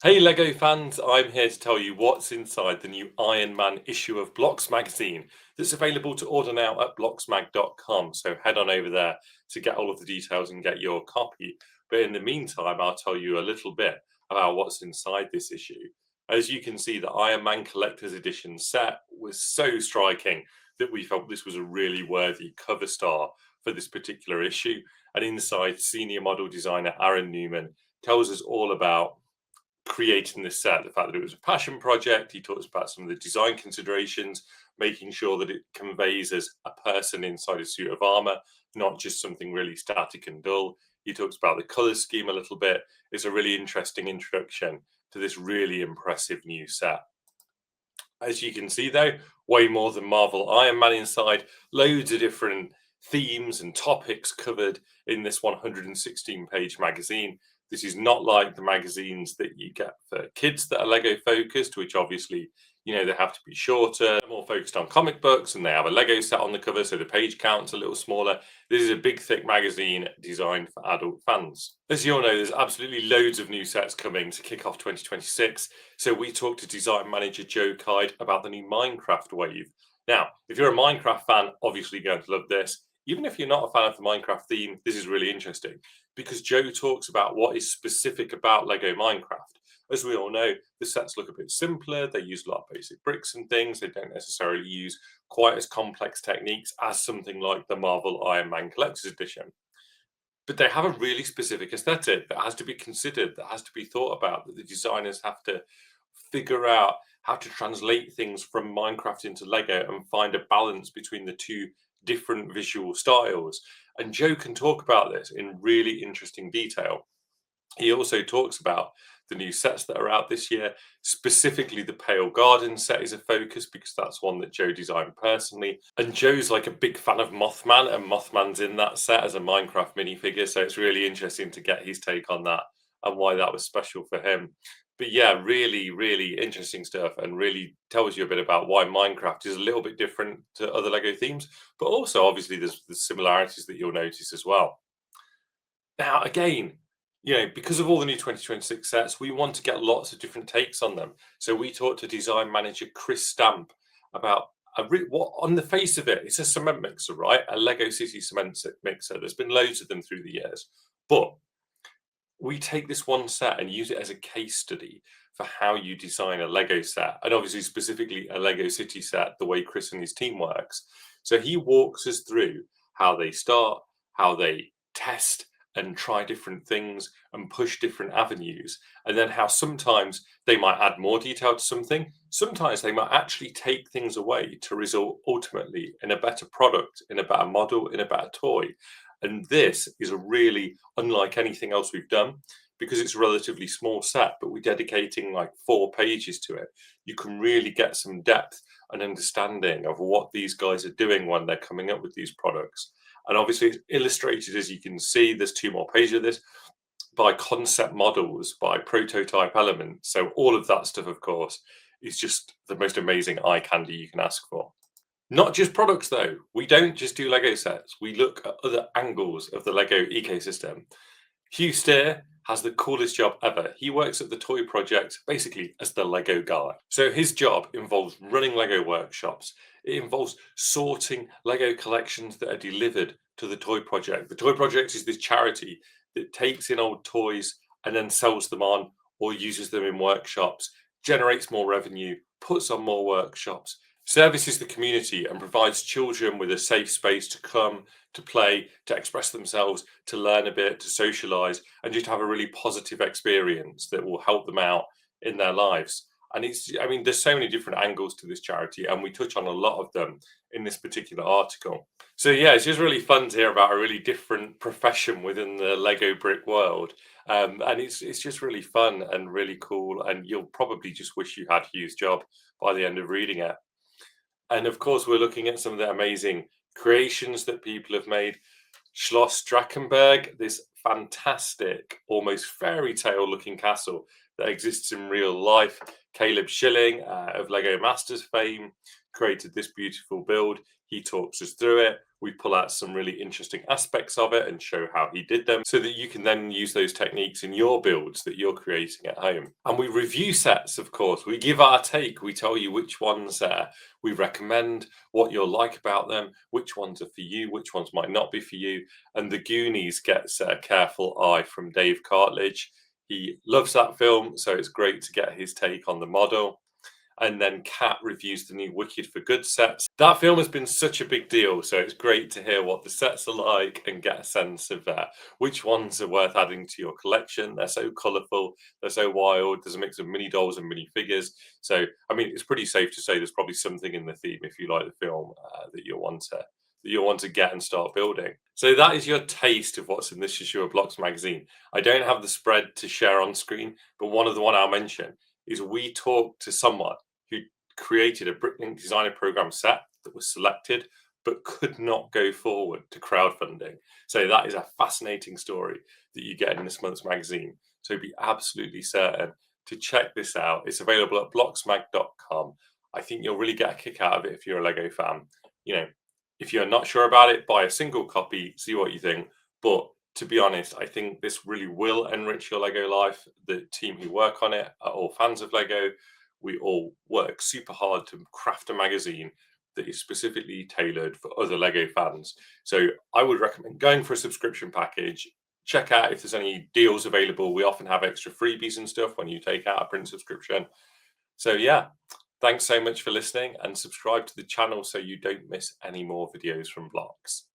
Hey Lego fans, I'm here to tell you what's inside the new Iron Man issue of Blocks magazine that's available to order now at blocksmag.com. So head on over there to get all of the details and get your copy. But in the meantime, I'll tell you a little bit about what's inside this issue. As you can see, the Iron Man Collector's Edition set was so striking that we felt this was a really worthy cover star for this particular issue. And inside, senior model designer Aaron Newman tells us all about creating this set, the fact that it was a passion project. He talks about some of the design considerations, making sure that it conveys as a person inside a suit of armor, not just something really static and dull. He talks about the color scheme a little bit. It's a really interesting introduction to this really impressive new set. As you can see, though, way more than Marvel Iron Man inside, loads of different themes and topics covered in this 116-page magazine. This is not like the magazines that you get for kids that are Lego focused, which obviously, they have to be shorter, more focused on comic books, and they have a Lego set on the cover, so the page count's a little smaller. This is a big, thick magazine designed for adult fans. As you all know, there's absolutely loads of new sets coming to kick off 2026. So we talked to Design Manager Joe Kyde about the new Minecraft wave. Now, if you're a Minecraft fan, obviously you're going to love this. Even if you're not a fan of the Minecraft theme, this is really interesting because Joe talks about what is specific about Lego Minecraft. As we all know, the sets look a bit simpler. They use a lot of basic bricks and things. They don't necessarily use quite as complex techniques as something like the Marvel Iron Man Collector's Edition. But they have a really specific aesthetic that has to be considered, that has to be thought about, that the designers have to figure out how to translate things from Minecraft into Lego and find a balance between the two different visual styles. And Joe can talk about this in really interesting detail. He also talks about the new sets that are out this year. Specifically, the Pale Garden set is a focus because that's one that Joe designed personally. And Joe's like a big fan of Mothman, and Mothman's in that set as a Minecraft minifigure. So it's really interesting to get his take on that and why that was special for him. But yeah, really, really interesting stuff, and really tells you a bit about why Minecraft is a little bit different to other Lego themes. But also, obviously, there's the similarities that you'll notice as well. Now, again, because of all the new 2026 sets, we want to get lots of different takes on them. So we talked to design manager Chris Stamp about what, on the face of it, it's a cement mixer, right? A Lego City cement mixer. There's been loads of them through the years, but we take this one set and use it as a case study for how you design a Lego set, and obviously specifically a Lego City set, the way Chris and his team works. So he walks us through how they start, how they test and try different things and push different avenues, and then how sometimes they might add more detail to something, sometimes they might actually take things away to result ultimately in a better product, in a better model, in a better toy. And this is a really unlike anything else we've done because it's a relatively small set, but we're dedicating like 4 pages to it. You can really get some depth and understanding of what these guys are doing when they're coming up with these products. And obviously, it's illustrated, as you can see, there's 2 more pages of this, by concept models, by prototype elements. So all of that stuff, of course, is just the most amazing eye candy you can ask for. Not just products, though. We don't just do Lego sets. We look at other angles of the Lego ecosystem. Hugh Steer has the coolest job ever. He works at the Toy Project basically as the Lego guy. So his job involves running Lego workshops. It involves sorting Lego collections that are delivered to the Toy Project. The Toy Project is this charity that takes in old toys and then sells them on or uses them in workshops, generates more revenue, puts on more workshops, services the community and provides children with a safe space to come, to play, to express themselves, to learn a bit, to socialize, and just have a really positive experience that will help them out in their lives. And there's so many different angles to this charity, and we touch on a lot of them in this particular article. So yeah, it's just really fun to hear about a really different profession within the Lego brick world. And it's just really fun and really cool, and you'll probably just wish you had Hugh's job by the end of reading it. And of course, we're looking at some of the amazing creations that people have made. Schloss Drakenberg, this fantastic, almost fairy tale looking castle that exists in real life, Caleb Schilling of Lego Masters fame created this beautiful build. He talks us through it. We pull out some really interesting aspects of it and show how he did them so that you can then use those techniques in your builds that you're creating at home. And we review sets, of course. We give our take. We tell you which ones we recommend, what you'll like about them, which ones are for you, which ones might not be for you. And The Goonies gets a careful eye from Dave Cartledge. He loves that film, so it's great to get his take on the model. And then Kat reviews the new Wicked for Good sets. That film has been such a big deal, so it's great to hear what the sets are like and get a sense of which ones are worth adding to your collection. They're so colourful, they're so wild. There's a mix of mini dolls and mini figures. So, I mean, it's pretty safe to say there's probably something in the theme if you like the film that you'll want to get and start building. So that is your taste of what's in this issue of Blocks magazine. I don't have the spread to share on screen, but one I'll mention is we talked to someone who created a Bricklink Designer Program set that was selected but could not go forward to crowdfunding. So that is a fascinating story that you get in this month's magazine. So be absolutely certain to check this out. It's available at blocksmag.com. I think you'll really get a kick out of it if you're a Lego fan. You know, if you're not sure about it, buy a single copy, see what you think. But to be honest, I think this really will enrich your Lego life. The team who work on it are all fans of Lego. We all work super hard to craft a magazine that is specifically tailored for other Lego fans. So I would recommend going for a subscription package. Check out if there's any deals available. We often have extra freebies and stuff when you take out a print subscription. So yeah, thanks so much for listening and subscribe to the channel so you don't miss any more videos from Blocks.